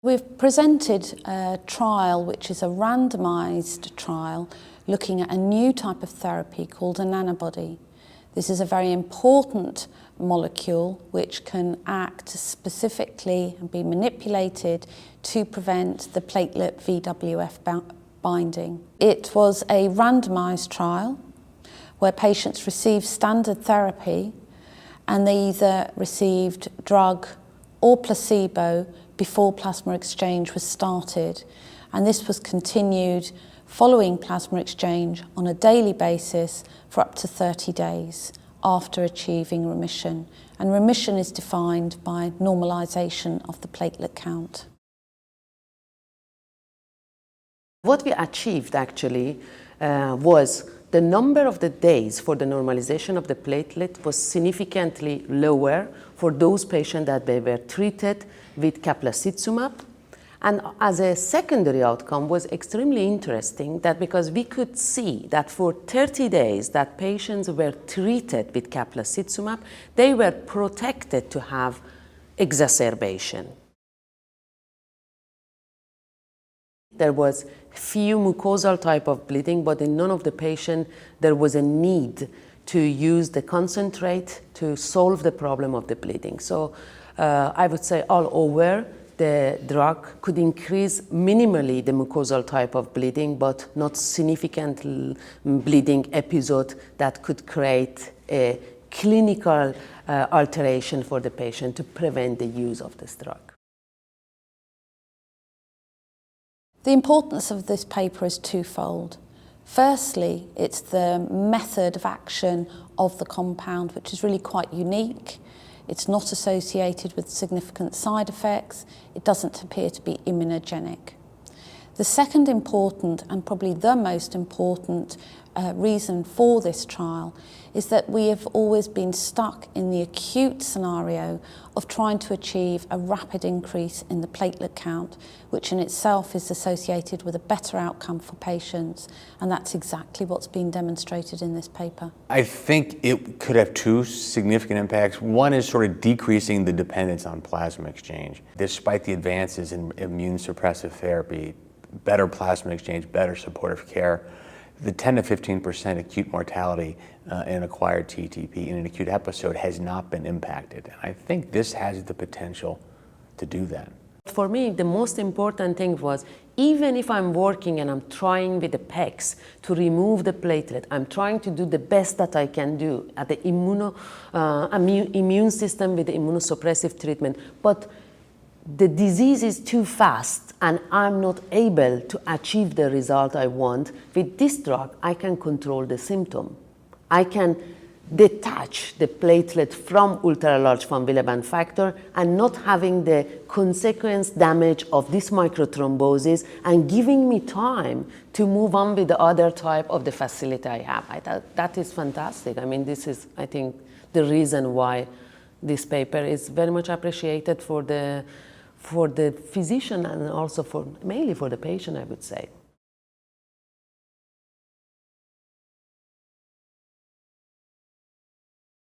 We've presented a trial which is a randomised trial looking at a new type of therapy called a nanobody. This is a very important molecule which can act specifically and be manipulated to prevent the platelet VWF binding. It was a randomised trial where patients received standard therapy and they either received drug or placebo before plasma exchange was started, and this was continued following plasma exchange on a daily basis for up to 30 days after achieving remission. And remission is defined by normalisation of the platelet count. What we achieved actually was the number of the days for the normalization of the platelet was significantly lower for those patients that they were treated with Caplacizumab. And as a secondary outcome was extremely interesting that because we could see that for 30 days that patients were treated with Caplacizumab, they were protected to have exacerbation. There was few mucosal type of bleeding, but in none of the patients there was a need to use the concentrate to solve the problem of the bleeding. So I would say all over, the drug could increase minimally the mucosal type of bleeding, but not significant bleeding episode that could create a clinical alteration for the patient to prevent the use of this drug. The importance of this paper is twofold. Firstly, it's the method of action of the compound, which is really quite unique. It's not associated with significant side effects. It doesn't appear to be immunogenic. The second important, and probably the most important reason for this trial is that we have always been stuck in the acute scenario of trying to achieve a rapid increase in the platelet count, which in itself is associated with a better outcome for patients, and that's exactly what's been demonstrated in this paper. I think it could have two significant impacts. One is sort of decreasing the dependence on plasma exchange. Despite the advances in immune suppressive therapy, better plasma exchange, better supportive care, the 10 to 15% acute mortality in acquired TTP in an acute episode has not been impacted. And I think this has the potential to do that. For me, the most important thing was, even if I'm working and I'm trying with the PECs to remove the platelet, I'm trying to do the best that I can do at the immune system with the immunosuppressive treatment, but the disease is too fast and I'm not able to achieve the result I want. With this drug, I can control the symptom. I can detach the platelet from ultra-large von Willebrand factor and not having the consequence damage of this microthrombosis and giving me time to move on with the other type of the facility I have. That is fantastic. I mean, this is, I think, the reason why this paper is very much appreciated for the physician and also mainly for the patient, I would say.